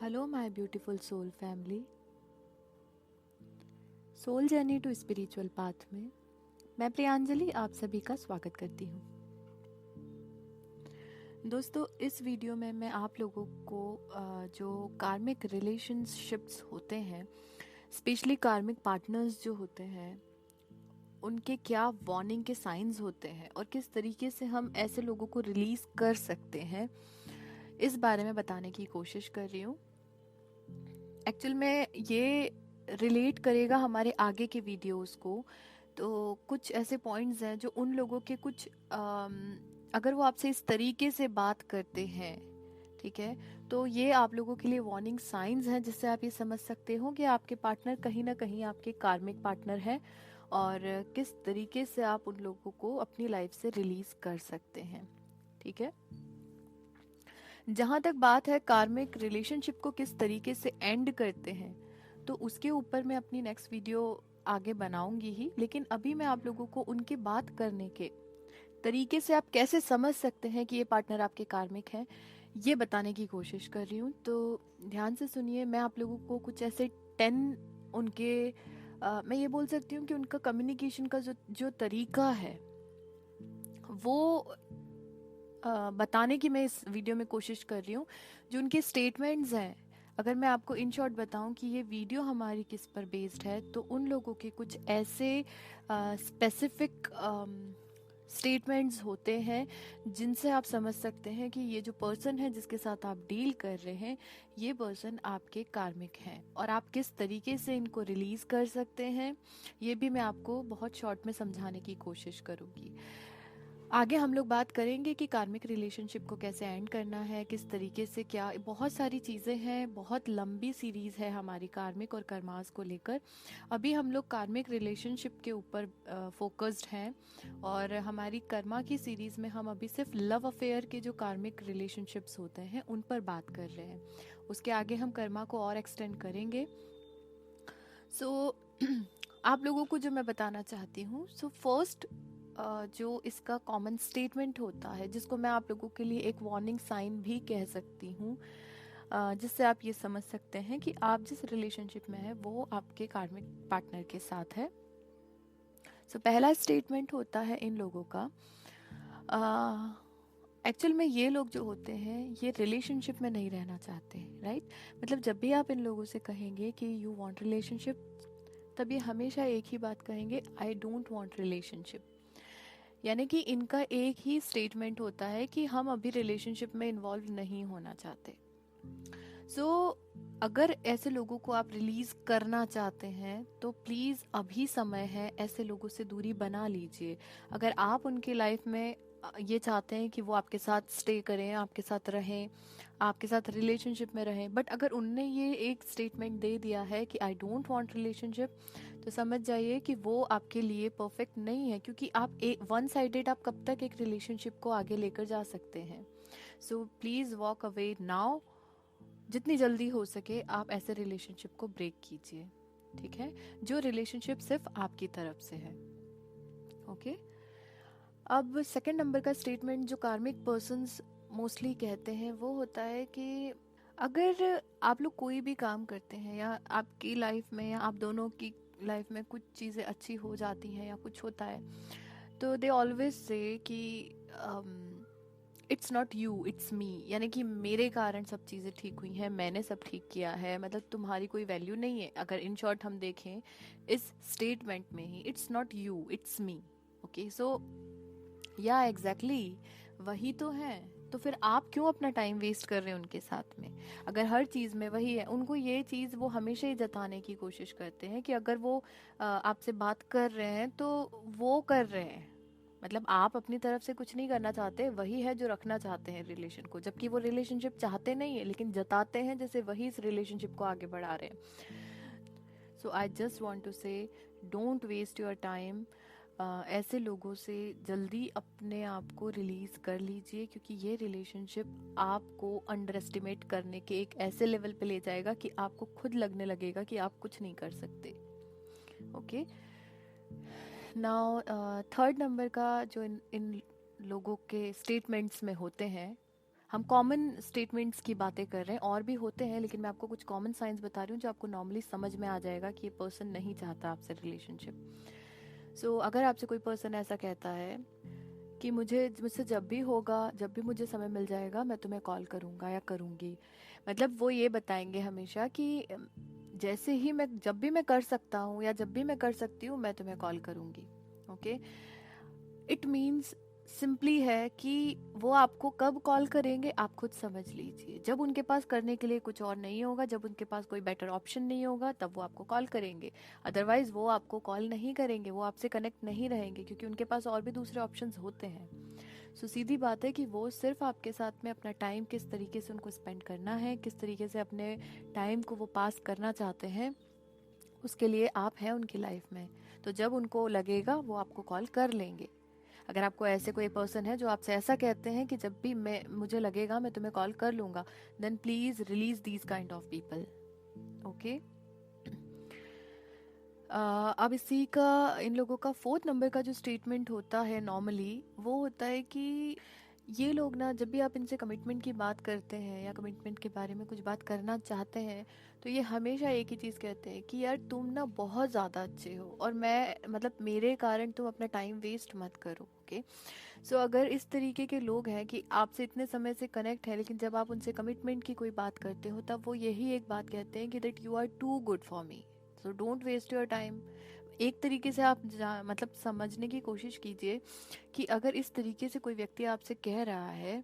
Hello my beautiful soul family. Soul journey to spiritual path में मैं प्रियांजलि आप सभी का स्वागत करती हूँ। दोस्तों, इस वीडियो में मैं आप लोगों को जो कार्मिक रिलेशनशिप्स होते हैं, स्पेशली कार्मिक पार्टनर्स जो होते हैं, उनके क्या वार्निंग के साइंस होते हैं और किस तरीके से हम ऐसे लोगों को रिलीज कर सकते हैं, इस बारे में बताने की कोशिश कर रही हूँ। एक्चुअल में ये रिलेट करेगा हमारे आगे के वीडियोस को। तो कुछ ऐसे पॉइंट्स हैं जो उन लोगों के कुछ अगर वो आपसे इस तरीके से बात करते हैं, ठीक है, तो ये आप लोगों के लिए वार्निंग साइंस हैं, जिससे आप ये समझ सकते हो कि आपके पार्टनर कहीं ना कहीं आपके कार्मिक पार्टनर हैं और किस तरीके से आप उन लोगों को अपनी लाइफ से रिलीज कर सकते हैं। ठीक है, जहां तक बात है कार्मिक रिलेशनशिप को किस तरीके से एंड करते हैं, तो उसके ऊपर मैं अपनी नेक्स्ट वीडियो आगे बनाऊंगी ही, लेकिन अभी मैं आप लोगों को उनके बात करने के तरीके से आप कैसे समझ सकते हैं कि ये पार्टनर आपके कार्मिक हैं, ये बताने की कोशिश कर रही हूँ। तो ध्यान से सुनिए। मैं आप लोगों को कुछ ऐसे 10 उनके मैं ये बोल सकती हूँ कि उनका कम्युनिकेशन का जो जो तरीका है वो बताने की मैं इस वीडियो में कोशिश कर रही हूँ। जो उनके स्टेटमेंट्स हैं, अगर मैं आपको इन शॉर्ट बताऊं कि ये वीडियो हमारी किस पर बेस्ड है, तो उन लोगों के कुछ ऐसे स्पेसिफिक स्टेटमेंट्स होते हैं जिनसे आप समझ सकते हैं कि ये जो पर्सन है जिसके साथ आप डील कर रहे हैं, ये पर्सन आपके कार्मिक हैं और आप किस तरीके से इनको रिलीज कर सकते हैं, ये भी मैं आपको बहुत शॉर्ट में समझाने की कोशिश करूंगी। आगे हम लोग बात करेंगे कि कार्मिक रिलेशनशिप को कैसे एंड करना है, किस तरीके से, क्या बहुत सारी चीज़ें हैं। बहुत लंबी सीरीज़ है हमारी कार्मिक और कर्मास को लेकर। अभी हम लोग कार्मिक रिलेशनशिप के ऊपर फोकस्ड हैं और हमारी कर्मा की सीरीज़ में हम अभी सिर्फ लव अफेयर के जो कार्मिक रिलेशनशिप्स होते हैं उन पर बात कर रहे हैं। उसके आगे हम कर्मा को और एक्सटेंड करेंगे। सो आप लोगों को जो मैं बताना चाहती हूँ, सो फर्स्ट जो इसका कॉमन स्टेटमेंट होता है, जिसको मैं आप लोगों के लिए एक वार्निंग साइन भी कह सकती हूँ, जिससे आप ये समझ सकते हैं कि आप जिस रिलेशनशिप में है वो आपके कार्मिक पार्टनर के साथ है। सो पहला स्टेटमेंट होता है इन लोगों का, एक्चुअल में ये लोग जो होते हैं ये रिलेशनशिप में नहीं रहना चाहते, राइट। मतलब जब भी आप इन लोगों से कहेंगे कि यू वांट रिलेशनशिप, तब ये हमेशा एक ही बात कहेंगे, आई डोंट वांट रिलेशनशिप। यानी कि इनका एक ही स्टेटमेंट होता है कि हम अभी रिलेशनशिप में इन्वॉल्व नहीं होना चाहते। अगर ऐसे लोगों को आप रिलीज करना चाहते हैं तो प्लीज अभी समय है, ऐसे लोगों से दूरी बना लीजिए। अगर आप उनकी लाइफ में ये चाहते हैं कि वो आपके साथ स्टे करें, आपके साथ रहें, आपके साथ रिलेशनशिप में रहें, बट अगर उनने ये एक स्टेटमेंट दे दिया है कि आई डोंट वांट रिलेशनशिप, तो समझ जाइए कि वो आपके लिए परफेक्ट नहीं है। क्योंकि आप वन साइडेड आप कब तक एक रिलेशनशिप को आगे लेकर जा सकते हैं। So please walk away now. जितनी जल्दी हो सके आप ऐसे रिलेशनशिप को ब्रेक कीजिए, ठीक है, जो रिलेशनशिप सिर्फ आपकी तरफ से है। ओके। अब सेकंड नंबर का स्टेटमेंट जो कार्मिक पर्सन्स मोस्टली कहते हैं वो होता है कि अगर आप लोग कोई भी काम करते हैं या आपकी लाइफ में या आप दोनों की लाइफ में कुछ चीज़ें अच्छी हो जाती हैं या कुछ होता है, तो दे ऑलवेज से कि इट्स नॉट यू इट्स मी, यानी कि मेरे कारण सब चीज़ें ठीक हुई हैं, मैंने सब ठीक किया है, मतलब तुम्हारी कोई वैल्यू नहीं है। अगर इन शॉर्ट हम देखें इस स्टेटमेंट में ही, it's not you it's me. Okay, so या एग्जैक्टली वही तो है। तो फिर आप क्यों अपना टाइम वेस्ट कर रहे हैं उनके साथ में, अगर हर चीज़ में वही है। उनको ये चीज़ वो हमेशा ही जताने की कोशिश करते हैं कि अगर वो आपसे बात कर रहे हैं तो वो कर रहे हैं, मतलब आप अपनी तरफ से कुछ नहीं करना चाहते, वही है जो रखना चाहते हैं रिलेशन को, जबकि वो रिलेशनशिप चाहते नहीं है लेकिन जताते हैं जैसे वही इस रिलेशनशिप को आगे बढ़ा रहे हैं। सो आई जस्ट वॉन्ट टू से डोंट वेस्ट योर टाइम। ऐसे लोगों से जल्दी अपने आप को रिलीज कर लीजिए, क्योंकि ये रिलेशनशिप आपको अंडर एस्टिमेट करने के एक ऐसे लेवल पे ले जाएगा कि आपको खुद लगने लगेगा कि आप कुछ नहीं कर सकते। ओके, नाउ थर्ड नंबर का जो इन लोगों के स्टेटमेंट्स में होते हैं, हम कॉमन स्टेटमेंट्स की बातें कर रहे हैं, और भी होते हैं, लेकिन मैं आपको कुछ कॉमन साइंस बता रही हूँ जो आपको नॉर्मली समझ में आ जाएगा कि ये पर्सन नहीं चाहता आपसे रिलेशनशिप। सो अगर आपसे कोई पर्सन ऐसा कहता है कि मुझसे जब भी होगा, जब भी मुझे समय मिल जाएगा, मैं तुम्हें कॉल करूँगा या करूँगी, मतलब वो ये बताएंगे हमेशा कि जैसे ही मैं, जब भी मैं कर सकता हूँ या जब भी मैं कर सकती हूँ, मैं तुम्हें कॉल करूँगी। ओके, इट मीन्स सिंपली है कि वो आपको कब कॉल करेंगे आप खुद समझ लीजिए। जब उनके पास करने के लिए कुछ और नहीं होगा, जब उनके पास कोई बेटर ऑप्शन नहीं होगा, तब वो आपको कॉल करेंगे। अदरवाइज वो आपको कॉल नहीं करेंगे, वो आपसे कनेक्ट नहीं रहेंगे, क्योंकि उनके पास और भी दूसरे ऑप्शंस होते हैं। सो सीधी बात है कि वो सिर्फ आपके साथ में अपना टाइम किस तरीके से उनको स्पेंड करना है, किस तरीके से अपने टाइम को वो पास करना चाहते हैं, उसके लिए आप हैं उनकी लाइफ में। तो जब उनको लगेगा वो आपको कॉल कर लेंगे। अगर आपको ऐसे कोई पर्सन है जो आपसे ऐसा कहते हैं कि जब भी मैं, मुझे लगेगा मैं तुम्हें कॉल कर लूंगा, then please release these kind of people. Okay, अब इसी का, इन लोगों का फोर्थ नंबर का जो स्टेटमेंट होता है नॉर्मली, वो होता है कि ये लोग ना, जब भी आप इनसे कमिटमेंट की बात करते हैं या कमिटमेंट के बारे में कुछ बात करना चाहते हैं, तो ये हमेशा एक ही चीज़ कहते हैं कि यार तुम ना बहुत ज़्यादा अच्छे हो, और मैं, मतलब मेरे कारण तुम अपना टाइम वेस्ट मत करो। ओके, सो अगर इस तरीके के लोग हैं कि आपसे इतने समय से कनेक्ट है, लेकिन जब आप उनसे कमिटमेंट की कोई बात करते हो, तब वो यही एक बात कहते हैं कि that you are too good for me, so don't waste your time. एक तरीके से आप मतलब समझने की कोशिश कीजिए कि अगर इस तरीके से कोई व्यक्ति आपसे कह रहा है,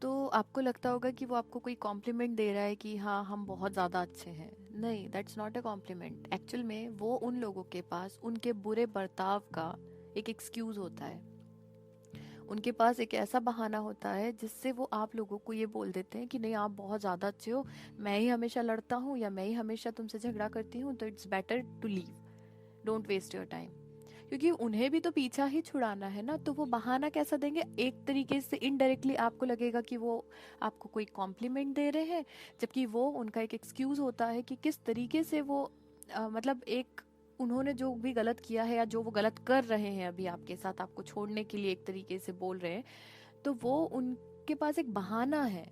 तो आपको लगता होगा कि वो आपको कोई कॉम्प्लीमेंट दे रहा है कि हाँ हम बहुत ज़्यादा अच्छे हैं। नहीं, that's not a compliment. Actual में वो उन लोगों के पास उनके बुरे बर्ताव का एक एक्सक्यूज़ होता है। उनके पास एक ऐसा बहाना होता है जिससे वो आप लोगों को ये बोल देते हैं कि नहीं आप बहुत ज़्यादा अच्छे हो, मैं ही हमेशा लड़ता हूँ या मैं ही हमेशा तुमसे झगड़ा करती हूँ, तो it's better to leave, don't waste your time. क्योंकि उन्हें भी तो पीछा ही छुड़ाना है ना, तो वो बहाना कैसा देंगे, एक तरीके से इनडायरेक्टली आपको लगेगा कि वो आपको कोई कॉम्प्लीमेंट दे रहे हैं, जबकि वो उनका एक एक्सक्यूज होता है कि किस तरीके से वो मतलब एक, उन्होंने जो भी गलत किया है या जो वो गलत कर रहे हैं अभी आपके साथ, आपको छोड़ने के लिए एक तरीके से बोल रहे हैं, तो वो उनके पास एक बहाना है।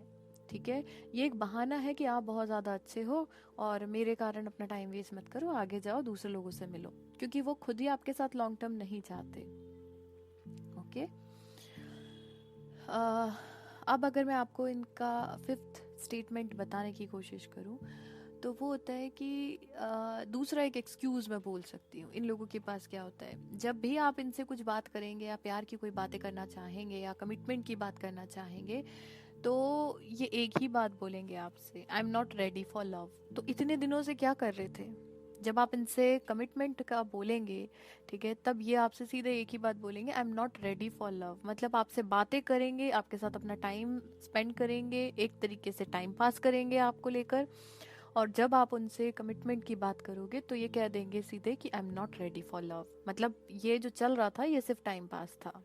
ठीक है, ये एक बहाना है कि आप बहुत ज़्यादा अच्छे हो और मेरे कारण अपना टाइम वेस्ट मत करो, आगे जाओ दूसरे लोगों से मिलो, क्योंकि वो खुद ही आपके साथ लॉन्ग टर्म नहीं चाहते। ओके, अब अगर मैं आपको इनका फिफ्थ स्टेटमेंट बताने की कोशिश करूं, तो वो होता है कि दूसरा एक एक्सक्यूज़ मैं बोल सकती हूँ। इन लोगों के पास क्या होता है, जब भी आप इनसे कुछ बात करेंगे या प्यार की कोई बातें करना चाहेंगे या कमिटमेंट की बात करना चाहेंगे, तो ये एक ही बात बोलेंगे आपसे, आई am not ready for love. तो इतने दिनों से क्या कर रहे थे? जब आप इनसे कमिटमेंट का बोलेंगे, ठीक है, तब ये आपसे सीधे एक ही बात बोलेंगे, आई am not ready for love. मतलब आपसे बातें करेंगे, आपके साथ अपना टाइम स्पेंड करेंगे, एक तरीके से टाइम पास करेंगे आपको लेकर, और जब आप उनसे कमिटमेंट की बात करोगे तो ये कह देंगे सीधे कि आई am not ready for love. मतलब ये जो चल रहा था ये सिर्फ टाइम पास था।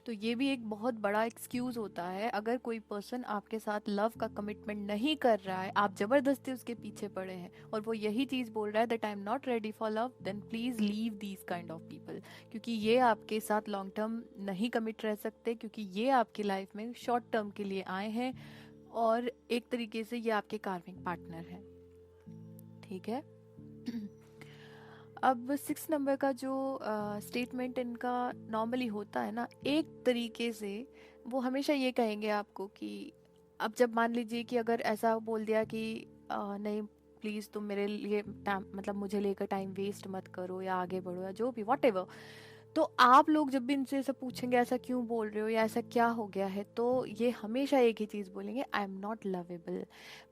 तो ये भी एक बहुत बड़ा एक्सक्यूज होता है। अगर कोई पर्सन आपके साथ लव का कमिटमेंट नहीं कर रहा है, आप जबरदस्ती उसके पीछे पड़े हैं और वो यही चीज बोल रहा है that I am not ready for love, then please leave these kind of people, क्योंकि ये आपके साथ लॉन्ग टर्म नहीं कमिट रह सकते, क्योंकि ये आपकी लाइफ में शॉर्ट टर्म के लिए आए हैं और एक तरीके से ये आपके कार्मिक पार्टनर हैं। ठीक है। अब सिक्स नंबर का जो स्टेटमेंट इनका नॉर्मली होता है ना, एक तरीके से वो हमेशा ये कहेंगे आपको कि अब जब मान लीजिए कि अगर ऐसा बोल दिया कि नहीं प्लीज़ तुम मेरे लिए टाइम, मतलब मुझे लेकर टाइम वेस्ट मत करो या आगे बढ़ो या जो भी वॉट एवर, तो आप लोग जब भी इनसे ऐसा पूछेंगे ऐसा क्यों बोल रहे हो या ऐसा क्या हो गया है, तो ये हमेशा एक ही चीज़ बोलेंगे, आई एम नॉट लवेबल,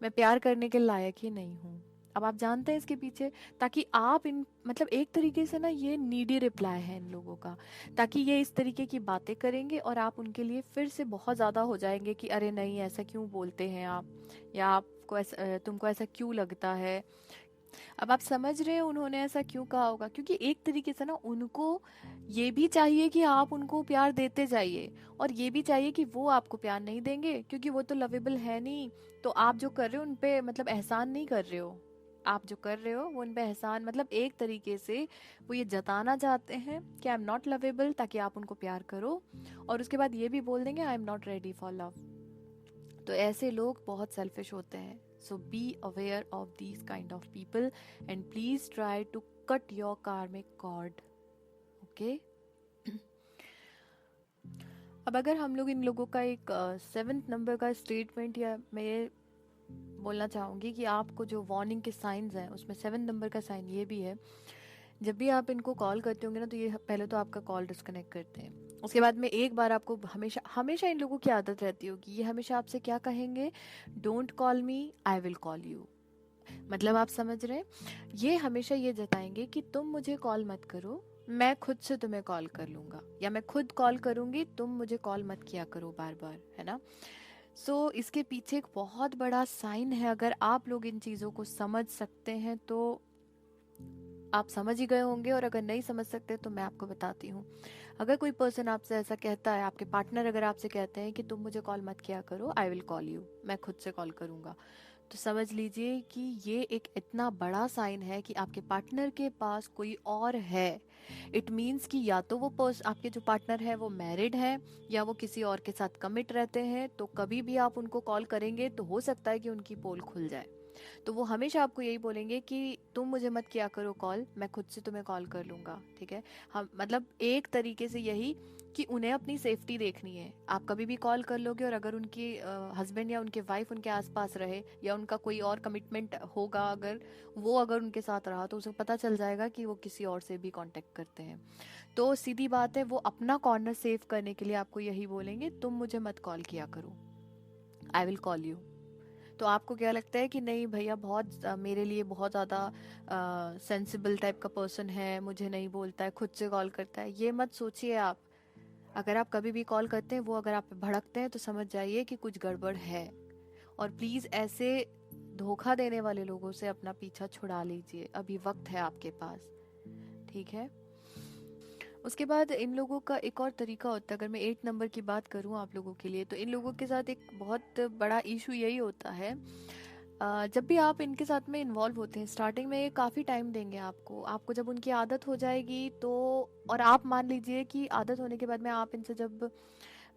मैं प्यार करने के लायक ही नहीं हूँ। अब आप जानते हैं इसके पीछे, ताकि आप इन, मतलब एक तरीके से ना ये नीडी रिप्लाई है इन लोगों का, ताकि ये इस तरीके की बातें करेंगे और आप उनके लिए फिर से बहुत ज़्यादा हो जाएंगे कि अरे नहीं ऐसा क्यों बोलते हैं आप, या आपको ऐसा, तुमको ऐसा क्यों लगता है। अब आप समझ रहे हो उन्होंने ऐसा क्यों कहा होगा, क्योंकि एक तरीके से ना उनको ये भी चाहिए कि आप उनको प्यार देते जाइए, और ये भी चाहिए कि वो आपको प्यार नहीं देंगे क्योंकि वो तो लवेबल है नहीं। तो आप जो कर रहे हो उन पे मतलब एहसान नहीं कर रहे हो, आप जो कर रहे हो वो उन पे एहसान, मतलब एक तरीके से वो ये जताना चाहते हैं कि आई एम नॉट लवेबल, ताकि आप उनको प्यार करो, और उसके बाद ये भी बोल देंगे I am not ready for love. तो ऐसे लोग बहुत सेल्फिश होते हैं. So be aware of these kind of people and please try to cut your karmic cord. Okay. अब अगर हम लोग इन लोगों का एक 7th नंबर का स्टेटमेंट, या मैं ये बोलना चाहूँगी कि आपको जो वार्निंग के साइंस हैं उसमें 7 नंबर का साइन ये भी है. जब भी आप इनको कॉल करते होंगे ना, तो ये पहले तो आपका कॉल डिस्कनेक्ट करते हैं. उसके बाद में एक बार आपको हमेशा हमेशा इन लोगों की आदत रहती होगी, ये हमेशा आपसे क्या कहेंगे, don't call me, I will call you. मतलब आप समझ रहे हैं, ये हमेशा ये जताएंगे कि तुम मुझे कॉल मत करो, मैं खुद से तुम्हें कॉल कर लूंगा, या मैं खुद कॉल करूंगी, तुम मुझे कॉल मत किया करो बार बार, है ना. सो इसके पीछे एक बहुत बड़ा साइन है. अगर आप लोग इन चीज़ों को समझ सकते हैं तो आप समझ ही गए होंगे, और अगर नहीं समझ सकते तो मैं आपको बताती हूँ. अगर कोई पर्सन आपसे ऐसा कहता है, आपके पार्टनर अगर आपसे कहते हैं कि तुम मुझे कॉल मत किया करो, आई विल कॉल यू, मैं खुद से कॉल करूंगा, तो समझ लीजिए कि ये एक इतना बड़ा साइन है कि आपके पार्टनर के पास कोई और है. इट मीन्स कि या तो वो आपके जो पार्टनर है वो मैरिड है, या वो किसी और के साथ कमिट रहते हैं. तो कभी भी आप उनको कॉल करेंगे तो हो सकता है कि उनकी पोल खुल जाए. तो वो हमेशा आपको यही बोलेंगे कि तुम मुझे मत किया करो कॉल, मैं खुद से तुम्हें कॉल कर लूंगा. ठीक है. हम मतलब एक तरीके से यही कि उन्हें अपनी सेफ्टी देखनी है. आप कभी भी कॉल कर लोगे, और अगर उनके हस्बैंड या उनके वाइफ उनके आसपास रहे, या उनका कोई और कमिटमेंट होगा, अगर उनके साथ रहा, तो उसे पता चल जाएगा कि वो किसी और से भी कांटेक्ट करते हैं. तो सीधी बात है, वो अपना कॉर्नर सेव करने के लिए आपको यही बोलेंगे, तुम मुझे मत कॉल किया करो, आई विल कॉल यू. तो आपको क्या लगता है कि नहीं भैया बहुत मेरे लिए बहुत ज़्यादा सेंसिबल टाइप का पर्सन है, मुझे नहीं बोलता है, खुद से कॉल करता है, ये मत सोचिए आप. अगर आप कभी भी कॉल करते हैं, वो अगर आप पे भड़कते हैं, तो समझ जाइए कि कुछ गड़बड़ है. और प्लीज़ ऐसे धोखा देने वाले लोगों से अपना पीछा छुड़ा लीजिए, अभी वक्त है आपके पास. ठीक है. उसके बाद इन लोगों का एक और तरीका होता है. अगर मैं 8 नंबर की बात करूं आप लोगों के लिए, तो इन लोगों के साथ एक बहुत बड़ा इशू यही होता है, जब भी आप इनके साथ में इन्वॉल्व होते हैं, स्टार्टिंग में ये काफ़ी टाइम देंगे आपको. आपको जब उनकी आदत हो जाएगी तो, और आप मान लीजिए कि आदत होने के बाद में आप इनसे जब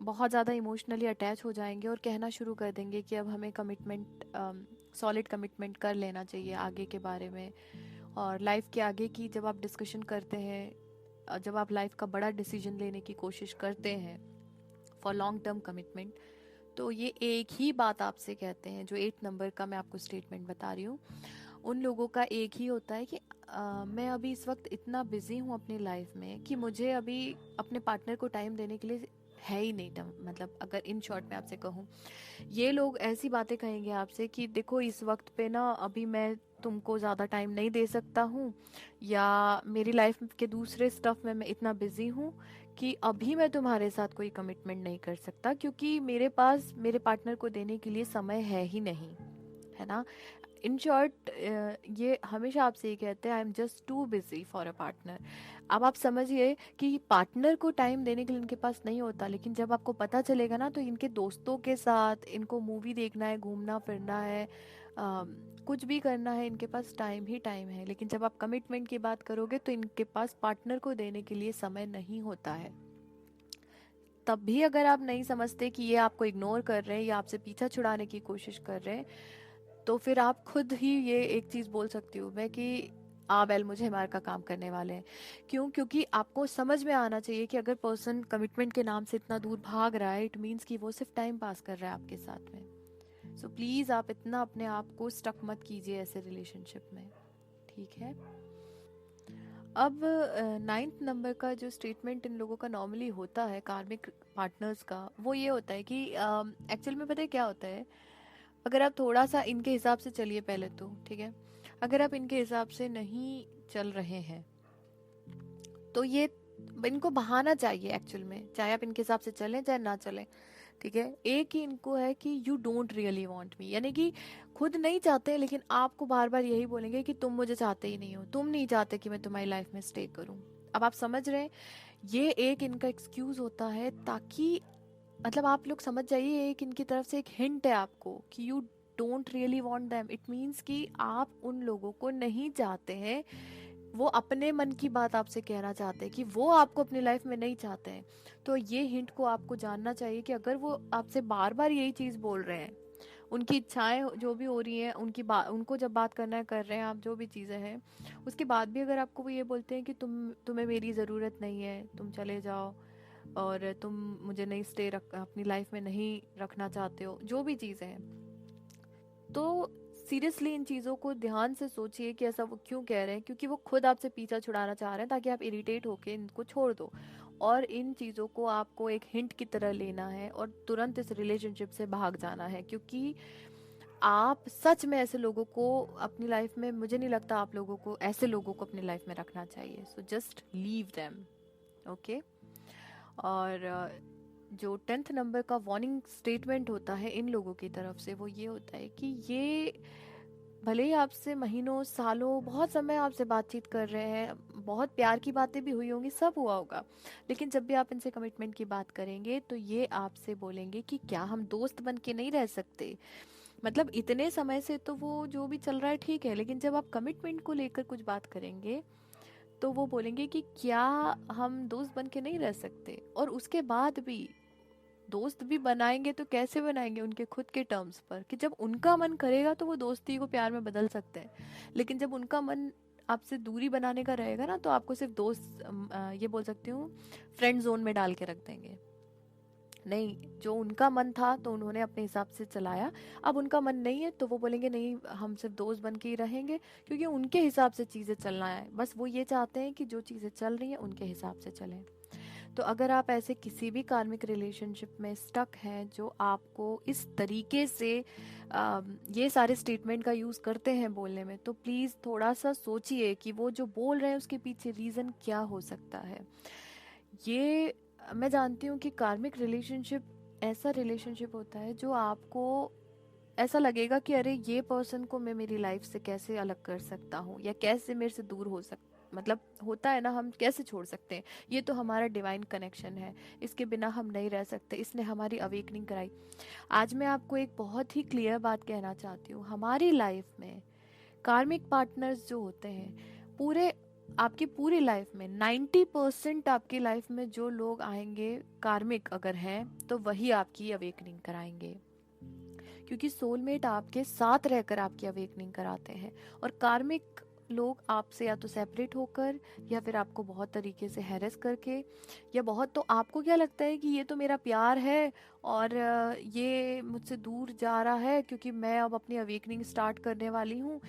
बहुत ज़्यादा इमोशनली अटैच हो जाएंगे और कहना शुरू कर देंगे कि अब हमें कमिटमेंट, सॉलिड कमिटमेंट कर लेना चाहिए आगे के बारे में, और लाइफ के आगे की जब आप डिस्कशन करते हैं, जब आप लाइफ का बड़ा डिसीजन लेने की कोशिश करते हैं फॉर लॉन्ग टर्म कमिटमेंट, तो ये एक ही बात आपसे कहते हैं. जो 8 नंबर का मैं आपको स्टेटमेंट बता रही हूँ, उन लोगों का एक ही होता है कि मैं अभी इस वक्त इतना बिजी हूँ अपनी लाइफ में कि मुझे अभी अपने पार्टनर को टाइम देने के लिए है ही नहीं टाइम. मतलब अगर इन शॉर्ट में आपसे कहूँ, ये लोग ऐसी बातें कहेंगे आपसे कि देखो इस वक्त पे ना अभी मैं तुमको ज़्यादा टाइम नहीं दे सकता हूँ, या मेरी लाइफ के दूसरे स्टफ में मैं इतना बिजी हूँ कि अभी मैं तुम्हारे साथ कोई कमिटमेंट नहीं कर सकता, क्योंकि मेरे पास मेरे पार्टनर को देने के लिए समय है ही नहीं, है ना. इन शॉर्ट ये हमेशा आपसे ये कहते हैं, I am just too busy for a partner. अब आप समझिए कि पार्टनर को टाइम देने के लिए इनके पास नहीं होता, लेकिन जब आपको पता चलेगा ना, तो इनके दोस्तों के साथ इनको मूवी देखना है, घूमना फिरना है, कुछ भी करना है, इनके पास टाइम ही टाइम है. लेकिन जब आप कमिटमेंट की बात करोगे तो इनके पास पार्टनर को देने के लिए समय नहीं होता है. तब भी अगर आप नहीं समझते कि ये आपको इग्नोर कर रहे हैं या आपसे पीछा छुड़ाने की कोशिश कर रहे हैं, तो फिर आप खुद ही ये एक चीज़ बोल सकती हूँ मैं कि बेल मुझे हमारे का काम करने वाले हैं. क्यों? क्योंकि आपको समझ में आना चाहिए कि अगर पर्सन कमिटमेंट के नाम से इतना दूर भाग रहा है, इट मीन्स कि वो सिर्फ टाइम पास कर रहा है आपके साथ में. सो प्लीज़ आप इतना अपने आप को स्टक मत कीजिए ऐसे रिलेशनशिप में. ठीक है. अब 9th नंबर का जो स्टेटमेंट इन लोगों का नॉर्मली होता है कार्मिक पार्टनर्स का, वो ये होता है कि एक्चुअल में पता है क्या होता है. अगर आप थोड़ा सा इनके हिसाब से चलिए पहले तो, ठीक है. अगर आप इनके हिसाब से नहीं चल रहे हैं तो ये इनको बहाना चाहिए एक्चुअल में, चाहे आप इनके हिसाब से चलें चाहे ना चलें. ठीक है. एक ही इनको है कि you don't really want me, यानी कि खुद नहीं चाहते, लेकिन आपको बार बार यही बोलेंगे कि तुम मुझे चाहते ही नहीं हो, तुम नहीं चाहते कि मैं तुम्हारी लाइफ में स्टे करूं. अब आप समझ रहे हैं, ये एक इनका एक्सक्यूज होता है, ताकि मतलब आप लोग समझ जाइए, एक इनकी तरफ से एक हिंट है आपको कि you don't really want them. It means कि आप उन लोगों को नहीं चाहते हैं वो अपने मन की बात आपसे कहना चाहते हैं कि वो आपको अपनी लाइफ में नहीं चाहते हैं। तो ये हिंट को आपको जानना चाहिए कि अगर वो आपसे बार बार यही चीज़ बोल रहे हैं, उनकी इच्छाएं जो भी हो रही हैं, उनकी बात, उनको जब बात करना है कर रहे हैं आप, जो भी चीज़ें हैं, उसके बाद भी अगर आपको वो ये बोलते हैं कि तुम्हें मेरी ज़रूरत नहीं है, तुम चले जाओ, और तुम मुझे नहीं स्टे रख अपनी लाइफ में नहीं रखना चाहते हो, जो भी चीज़ें हैं, तो सीरियसली इन चीज़ों को ध्यान से सोचिए कि ऐसा वो क्यों कह रहे हैं, क्योंकि वो खुद आपसे पीछा छुड़ाना चाह रहे हैं ताकि आप इरिटेट होके इनको छोड़ दो। और इन चीज़ों को आपको एक हिंट की तरह लेना है और तुरंत इस रिलेशनशिप से भाग जाना है, क्योंकि आप सच में ऐसे लोगों को अपनी लाइफ में, मुझे नहीं लगता आप लोगों को ऐसे लोगों को अपनी लाइफ में रखना चाहिए। So just leave them, okay. और जो 10th नंबर का वार्निंग स्टेटमेंट होता है इन लोगों की तरफ से, वो ये होता है कि ये भले ही आपसे महीनों सालों बहुत समय आपसे बातचीत कर रहे हैं, बहुत प्यार की बातें भी हुई होंगी, सब हुआ होगा, लेकिन जब भी आप इनसे कमिटमेंट की बात करेंगे तो ये आपसे बोलेंगे कि क्या हम दोस्त बन के नहीं रह सकते। मतलब इतने समय से तो वो जो भी चल रहा है ठीक है, लेकिन जब आप कमिटमेंट को लेकर कुछ बात करेंगे तो वो बोलेंगे कि क्या हम दोस्त बन के नहीं रह सकते। और उसके बाद भी दोस्त भी बनाएंगे तो कैसे बनाएंगे, उनके खुद के टर्म्स पर, कि जब उनका मन करेगा तो वो दोस्ती को प्यार में बदल सकते हैं, लेकिन जब उनका मन आपसे दूरी बनाने का रहेगा ना, तो आपको सिर्फ दोस्त ये बोल सकती हूँ फ्रेंड जोन में डाल के रख देंगे। नहीं, जो उनका मन था तो उन्होंने अपने हिसाब से चलाया, अब उनका मन नहीं है तो वो बोलेंगे नहीं, हम सिर्फ दोस्त बन के ही रहेंगे, क्योंकि उनके हिसाब से चीज़ें चलना है, बस वो ये चाहते हैं कि जो चीज़ें चल रही हैं उनके हिसाब से चलें। तो अगर आप ऐसे किसी भी कार्मिक रिलेशनशिप में स्टक हैं जो आपको इस तरीके से ये सारे स्टेटमेंट का यूज़ करते हैं बोलने में, तो प्लीज़ थोड़ा सा सोचिए कि वो जो बोल रहे हैं उसके पीछे रीज़न क्या हो सकता है। ये मैं जानती हूँ कि कार्मिक रिलेशनशिप ऐसा रिलेशनशिप होता है जो आपको ऐसा लगेगा कि अरे ये पर्सन को मैं मेरी लाइफ से कैसे अलग कर सकता हूँ, या कैसे मेरे से दूर हो सकता, मतलब होता है ना, हम कैसे छोड़ सकते हैं, ये तो हमारा डिवाइन कनेक्शन है, इसके बिना हम नहीं रह सकते, इसने हमारी अवेकनिंग कराई। आज मैं आपको एक बहुत ही क्लियर बात कहना चाहती हूँ, हमारी लाइफ में कार्मिक पार्टनर्स जो होते हैं, पूरे आपकी पूरी लाइफ में 90% आपकी लाइफ में जो लोग आएंगे कार्मिक अगर हैं, तो वही आपकी अवेकनिंग कराएंगे, क्योंकि सोलमेट आपके साथ रहकर आपकी अवेकनिंग कराते हैं। और कार्मिक लोग आपसे या तो सेपरेट होकर, या फिर आपको बहुत तरीके से हैरेस करके, या बहुत, तो आपको क्या लगता है कि ये तो मेरा प्यार है और ये मुझसे दूर जा रहा है क्योंकि मैं अब अपनी अवेकनिंग स्टार्ट करने वाली हूँ।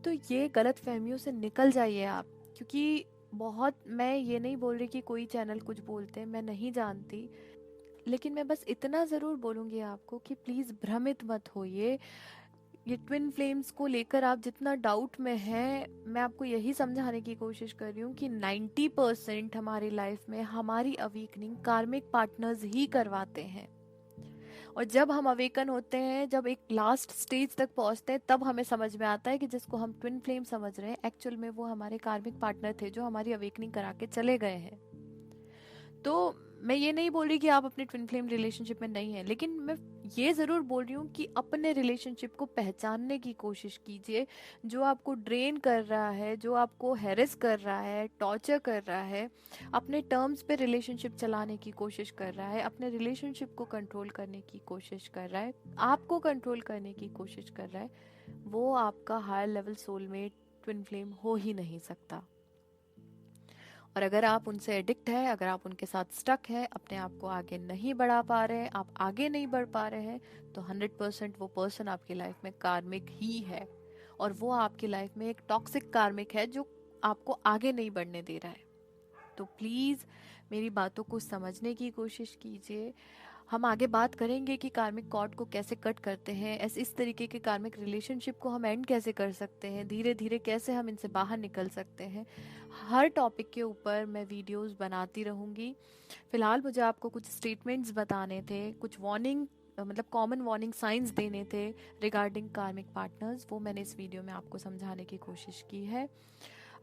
तो ये गलत फहमियों से निकल जाइए आप, क्योंकि बहुत, मैं ये नहीं बोल रही कि कोई चैनल कुछ बोलते हैं, मैं नहीं जानती, लेकिन मैं बस इतना ज़रूर बोलूँगी आपको कि प्लीज़ भ्रमित मत होइए। ये ट्विन फ्लेम्स को लेकर आप जितना डाउट में हैं, मैं आपको यही समझाने की कोशिश कर रही हूँ कि 90% हमारी लाइफ में हमारी अवेकनिंग कार्मिक पार्टनर्स ही करवाते हैं। और जब हम अवेकन होते हैं, जब एक लास्ट स्टेज तक पहुंचते हैं, तब हमें समझ में आता है कि जिसको हम ट्विन फ्लेम समझ रहे हैं, एक्चुअल में वो हमारे कार्मिक पार्टनर थे जो हमारी अवेकनिंग करा के चले गए हैं। तो मैं ये नहीं बोल रही कि आप अपने ट्विन फ्लेम रिलेशनशिप में नहीं है, लेकिन मैं ये ज़रूर बोल रही हूँ कि अपने रिलेशनशिप को पहचानने की कोशिश कीजिए। जो आपको ड्रेन कर रहा है, जो आपको हैरेस कर रहा है, टॉर्चर कर रहा है, अपने टर्म्स पे रिलेशनशिप चलाने की कोशिश कर रहा है, अपने रिलेशनशिप को कंट्रोल करने की कोशिश कर रहा है, आपको कंट्रोल करने की कोशिश कर रहा है, वो आपका higher level soulmate twin flame हो ही नहीं सकता। और अगर आप उनसे एडिक्ट है, अगर आप उनके साथ स्टक है, अपने आप को आगे नहीं बढ़ा पा रहे हैं, आप आगे नहीं बढ़ पा रहे हैं, तो 100% वो पर्सन आपकी लाइफ में कार्मिक ही है। और वो आपकी लाइफ में एक टॉक्सिक कार्मिक है जो आपको आगे नहीं बढ़ने दे रहा है। तो प्लीज़ मेरी बातों को समझने की कोशिश कीजिए। हम आगे बात करेंगे कि कार्मिक कॉर्ड को कैसे कट करते हैं, ऐसे इस तरीके के कार्मिक रिलेशनशिप को हम एंड कैसे कर सकते हैं, धीरे धीरे कैसे हम इनसे बाहर निकल सकते हैं। हर टॉपिक के ऊपर मैं वीडियोस बनाती रहूँगी। फिलहाल मुझे आपको कुछ स्टेटमेंट्स बताने थे, कुछ वार्निंग, मतलब कॉमन वार्निंग साइंस देने थे रिगार्डिंग कार्मिक पार्टनर्स, वो मैंने इस वीडियो में आपको समझाने की कोशिश की है।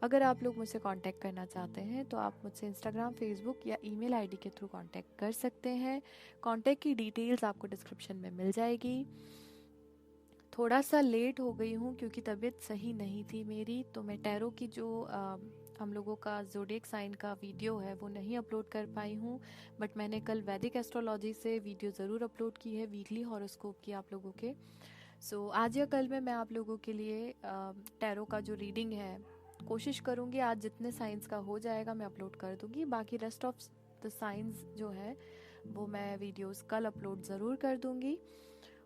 अगर आप लोग मुझसे कांटेक्ट करना चाहते हैं तो आप मुझसे इंस्टाग्राम, फेसबुक या ईमेल आईडी के थ्रू कांटेक्ट कर सकते हैं। कांटेक्ट की डिटेल्स आपको डिस्क्रिप्शन में मिल जाएगी। थोड़ा सा लेट हो गई हूँ क्योंकि तबीयत सही नहीं थी मेरी, तो मैं टैरो की जो हम लोगों का ज़ोडिएक साइन का वीडियो है वो नहीं अपलोड कर पाई हूँ, बट मैंने कल वैदिक एस्ट्रोलॉजी से वीडियो ज़रूर अपलोड की है, वीकली हॉरोस्कोप की आप लोगों के। सो आज या कल में मैं आप लोगों के लिए टैरो का जो रीडिंग है कोशिश करूँगी, आज जितने साइंस का हो जाएगा मैं अपलोड कर दूँगी। बाकी रेस्ट ऑफ द साइंस जो है वो मैं वीडियोस कल अपलोड ज़रूर कर दूँगी।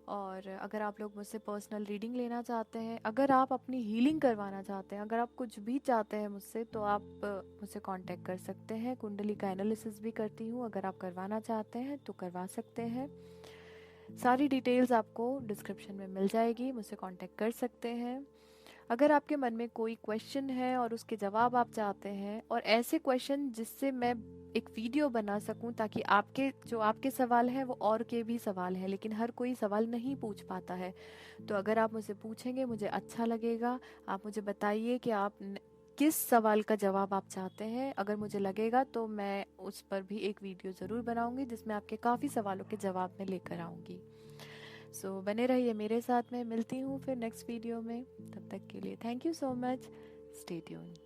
और अगर आप लोग मुझसे पर्सनल रीडिंग लेना चाहते हैं, अगर आप अपनी हीलिंग करवाना चाहते हैं, अगर आप कुछ भी चाहते हैं मुझसे, तो आप मुझसे कांटेक्ट कर सकते हैं। कुंडली का एनालिसिस भी करती हूँ, अगर आप करवाना चाहते हैं तो करवा सकते हैं। सारी डिटेल्स आपको डिस्क्रिप्शन में मिल जाएगी, मुझसे कांटेक्ट कर सकते हैं। अगर आपके मन में कोई क्वेश्चन है और उसके जवाब आप चाहते हैं, और ऐसे क्वेश्चन जिससे मैं एक वीडियो बना सकूं ताकि आपके सवाल हैं वो और के भी सवाल हैं, लेकिन हर कोई सवाल नहीं पूछ पाता है, तो अगर आप मुझसे पूछेंगे मुझे अच्छा लगेगा। आप मुझे बताइए कि आप किस सवाल का जवाब आप चाहते हैं। अगर मुझे लगेगा तो मैं उस पर भी एक वीडियो ज़रूर बनाऊंगी जिसमें आपके काफ़ी सवालों के जवाब मैं लेकर आऊँगी। सो बने रहिए मेरे साथ में, मिलती हूँ फिर नेक्स्ट वीडियो में। तब तक के लिए thank you so much, stay tuned.